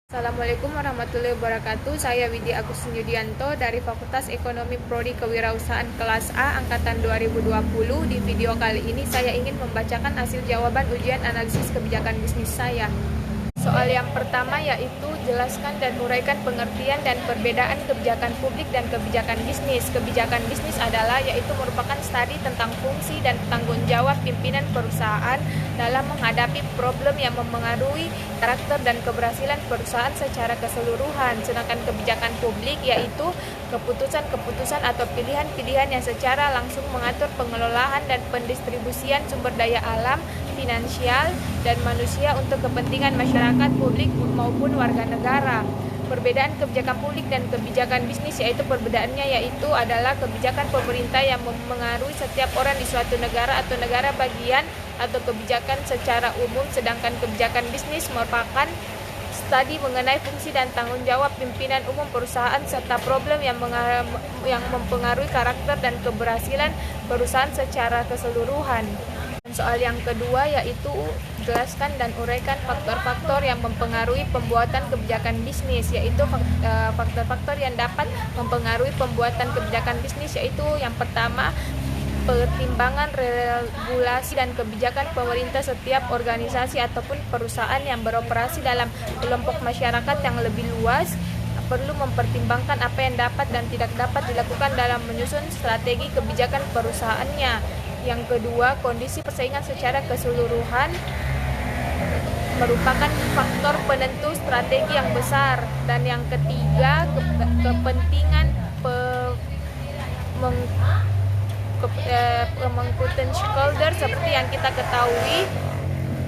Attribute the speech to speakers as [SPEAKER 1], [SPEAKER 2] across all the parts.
[SPEAKER 1] Assalamualaikum warahmatullahi wabarakatuh. Saya Widi Agus Yudianto dari Fakultas Ekonomi Prodi Kewirausahaan kelas A angkatan 2020. Di video kali ini saya ingin membacakan hasil jawaban ujian analisis kebijakan bisnis saya. Soal yang pertama yaitu jelaskan dan uraikan pengertian dan perbedaan kebijakan publik dan kebijakan bisnis. Kebijakan bisnis adalah yaitu merupakan studi tentang fungsi dan tanggung jawab pimpinan perusahaan dalam menghadapi problem yang mempengaruhi karakter dan keberhasilan perusahaan secara keseluruhan. Sedangkan kebijakan publik yaitu keputusan-keputusan atau pilihan-pilihan yang secara langsung mengatur pengelolaan dan pendistribusian sumber daya alam, finansial, dan manusia untuk kepentingan masyarakat publik maupun warga negara. Perbedaan kebijakan publik dan kebijakan bisnis yaitu perbedaannya yaitu adalah kebijakan pemerintah yang mempengaruhi setiap orang di suatu negara atau negara bagian atau kebijakan secara umum, sedangkan kebijakan bisnis merupakan studi mengenai fungsi dan tanggung jawab pimpinan umum perusahaan serta problem yang mempengaruhi karakter dan keberhasilan perusahaan secara keseluruhan. Soal yang kedua yaitu jelaskan dan uraikan faktor-faktor yang mempengaruhi pembuatan kebijakan bisnis, yaitu faktor-faktor yang dapat mempengaruhi pembuatan kebijakan bisnis yaitu yang pertama, pertimbangan regulasi dan kebijakan pemerintah. Setiap organisasi ataupun perusahaan yang beroperasi dalam kelompok masyarakat yang lebih luas perlu mempertimbangkan apa yang dapat dan tidak dapat dilakukan dalam menyusun strategi kebijakan perusahaannya. Yang kedua, kondisi persaingan secara keseluruhan merupakan faktor penentu strategi yang besar. Dan yang ketiga, kepentingan pemangku stakeholder seperti yang kita ketahui,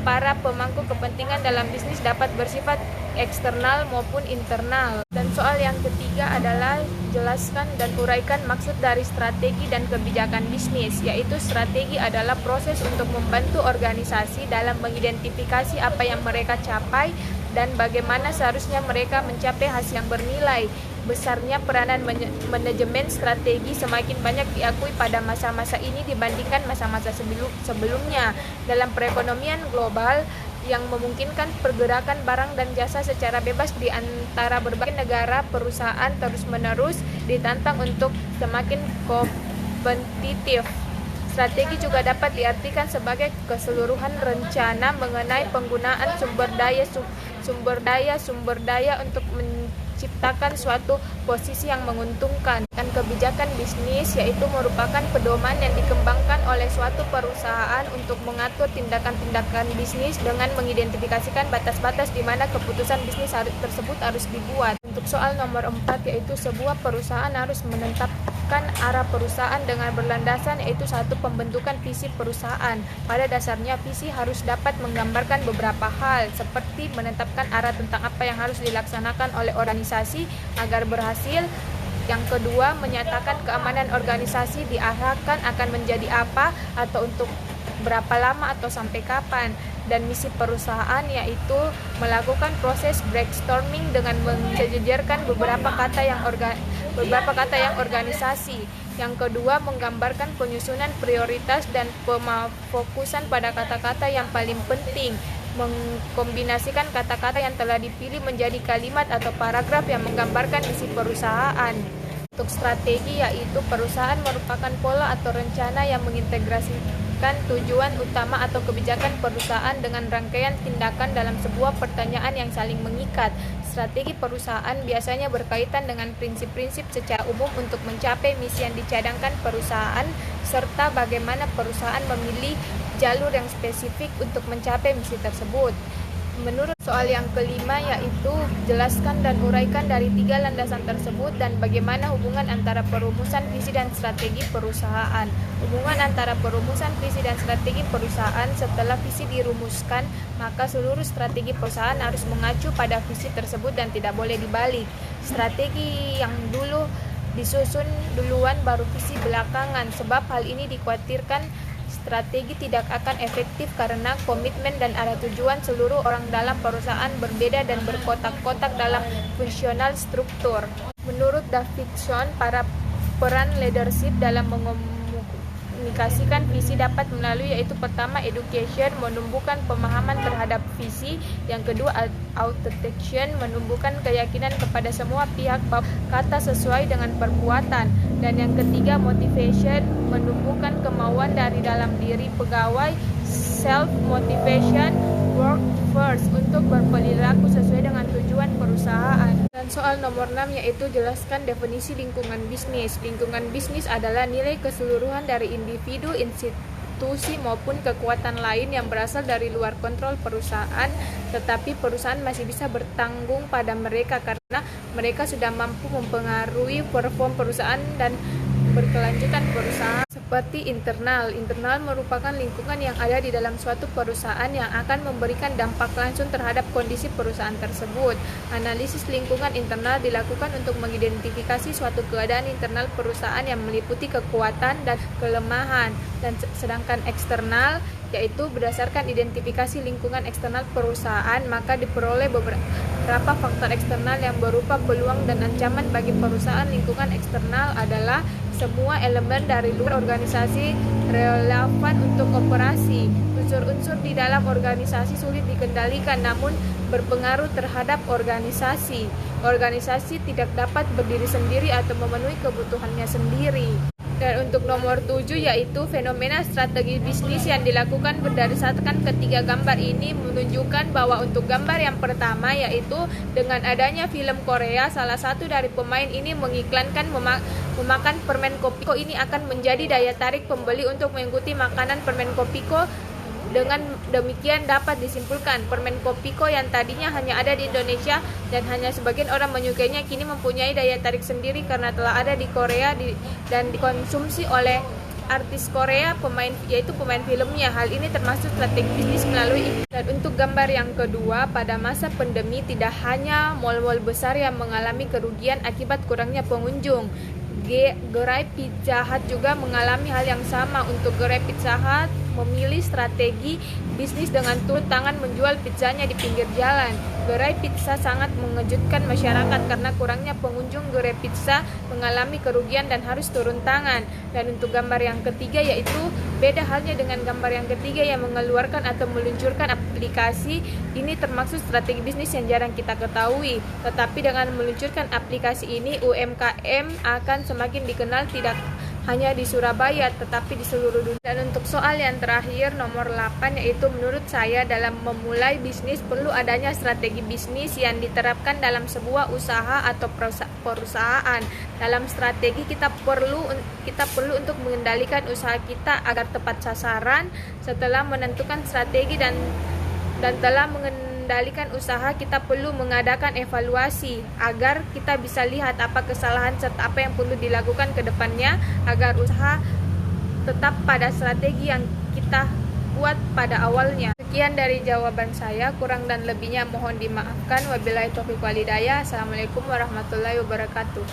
[SPEAKER 1] para pemangku kepentingan dalam bisnis dapat bersifat eksternal maupun internal. Dan soal yang ketiga adalah jelaskan dan uraikan maksud dari strategi dan kebijakan bisnis, yaitu strategi adalah proses untuk membantu organisasi dalam mengidentifikasi apa yang mereka capai dan bagaimana seharusnya mereka mencapai hasil yang bernilai. Besarnya peranan manajemen strategi semakin banyak diakui pada masa-masa ini dibandingkan masa-masa sebelumnya. Dalam perekonomian global yang memungkinkan pergerakan barang dan jasa secara bebas di antara berbagai negara, perusahaan terus-menerus ditantang untuk semakin kompetitif. Strategi juga dapat diartikan sebagai keseluruhan rencana mengenai penggunaan sumber daya untuk menciptakan suatu posisi yang menguntungkan. Dan kebijakan bisnis yaitu merupakan pedoman yang dikembangkan oleh suatu perusahaan untuk mengatur tindakan-tindakan bisnis dengan mengidentifikasikan batas-batas di mana keputusan bisnis tersebut harus dibuat. Untuk soal nomor 4 yaitu sebuah perusahaan harus menetapkan arah perusahaan dengan berlandasan yaitu satu, pembentukan visi perusahaan. Pada dasarnya visi harus dapat menggambarkan beberapa hal seperti menetapkan arah tentang apa yang harus dilaksanakan oleh organisasi agar berhasil. Yang kedua, menyatakan keamanan organisasi diarahkan akan menjadi apa atau untuk berapa lama atau sampai kapan. Dan misi perusahaan yaitu melakukan proses brainstorming dengan menjejerkan beberapa kata yang organisasi. Yang kedua, menggambarkan penyusunan prioritas dan pemafokusan pada kata-kata yang paling penting. Mengkombinasikan kata-kata yang telah dipilih menjadi kalimat atau paragraf yang menggambarkan isi perusahaan. Untuk strategi yaitu perusahaan merupakan pola atau rencana yang mengintegrasikan tujuan utama atau kebijakan perusahaan dengan rangkaian tindakan dalam sebuah pertanyaan yang saling mengikat. Strategi perusahaan biasanya berkaitan dengan prinsip-prinsip secara umum untuk mencapai misi yang dicadangkan perusahaan serta bagaimana perusahaan memilih jalur yang spesifik untuk mencapai misi tersebut. Menurut soal yang kelima yaitu jelaskan dan uraikan dari 3 landasan tersebut dan bagaimana hubungan antara perumusan visi dan strategi perusahaan. Hubungan antara perumusan visi dan strategi perusahaan. Setelah visi dirumuskan, maka seluruh strategi perusahaan harus mengacu pada visi tersebut dan tidak boleh dibalik. Strategi yang dulu disusun duluan baru visi belakangan, sebab hal ini dikhawatirkan strategi tidak akan efektif karena komitmen dan arah tujuan seluruh orang dalam perusahaan berbeda dan berkotak-kotak dalam fungsional struktur. Menurut Davidson, peran leadership dalam mengomunikasikan mengaplikasikan visi dapat melalui yaitu pertama education, menumbuhkan pemahaman terhadap visi, yang kedua authentication, menumbuhkan keyakinan kepada semua pihak bahwa kata sesuai dengan perbuatan, dan yang ketiga motivation, menumbuhkan kemauan dari dalam diri pegawai, self motivation, work first, untuk berperilaku sesuai dengan tujuan perusahaan. Dan soal nomor 6 yaitu jelaskan definisi lingkungan bisnis. Lingkungan bisnis adalah nilai keseluruhan dari individu, institusi maupun kekuatan lain yang berasal dari luar kontrol perusahaan, tetapi perusahaan masih bisa bertanggung pada mereka karena mereka sudah mampu mempengaruhi performa perusahaan dan berkelanjutan perusahaan. Seperti internal merupakan lingkungan yang ada di dalam suatu perusahaan yang akan memberikan dampak langsung terhadap kondisi perusahaan tersebut. Analisis lingkungan internal dilakukan untuk mengidentifikasi suatu keadaan internal perusahaan yang meliputi kekuatan dan kelemahan, dan sedangkan eksternal yaitu berdasarkan identifikasi lingkungan eksternal perusahaan, maka diperoleh beberapa faktor eksternal yang berupa peluang dan ancaman bagi perusahaan. Lingkungan eksternal adalah semua elemen dari luar organisasi relevan untuk operasi. Unsur-unsur di dalam organisasi sulit dikendalikan namun berpengaruh terhadap organisasi. Organisasi tidak dapat berdiri sendiri atau memenuhi kebutuhannya sendiri. Dan untuk nomor 7 yaitu fenomena strategi bisnis yang dilakukan berdasarkan ketiga gambar ini menunjukkan bahwa untuk gambar yang pertama yaitu dengan adanya film Korea, salah satu dari pemain ini mengiklankan memakan permen Kopiko. Ini akan menjadi daya tarik pembeli untuk mengikuti makanan permen Kopiko. Dengan demikian dapat disimpulkan permen Kopiko yang tadinya hanya ada di Indonesia dan hanya sebagian orang menyukainya kini mempunyai daya tarik sendiri karena telah ada di Korea dan dikonsumsi oleh artis Korea, yaitu pemain filmnya. Hal ini termasuk strategi bisnis melalui ini. Dan untuk gambar yang kedua, pada masa pandemi tidak hanya mal-mal besar yang mengalami kerugian akibat kurangnya pengunjung. Gerai Pizza Hut juga mengalami hal yang sama. Untuk gerai Pizza Hut memilih strategi bisnis dengan turun tangan menjual pizzanya di pinggir jalan. Gerai pizza sangat mengejutkan masyarakat karena kurangnya pengunjung. Gerai pizza mengalami kerugian dan harus turun tangan. Dan untuk gambar yang ketiga yaitu beda halnya dengan gambar yang ketiga yang mengeluarkan atau meluncurkan aplikasi. Ini termasuk strategi bisnis yang jarang kita ketahui. Tetapi dengan meluncurkan aplikasi ini UMKM akan semakin dikenal tidak hanya di Surabaya tetapi di seluruh dunia. Dan untuk soal yang terakhir nomor 8 yaitu menurut saya dalam memulai bisnis perlu adanya strategi bisnis yang diterapkan dalam sebuah usaha atau perusahaan. Dalam strategi kita perlu untuk mengendalikan usaha kita agar tepat sasaran. Setelah menentukan strategi dan telah mengendalikan usaha, kita perlu mengadakan evaluasi agar kita bisa lihat apa kesalahan serta apa yang perlu dilakukan ke depannya agar usaha tetap pada strategi yang kita buat pada awalnya. Sekian dari jawaban saya, kurang dan lebihnya mohon dimaafkan. Wabillahi taufiq wal hidayah. Assalamualaikum warahmatullahi wabarakatuh.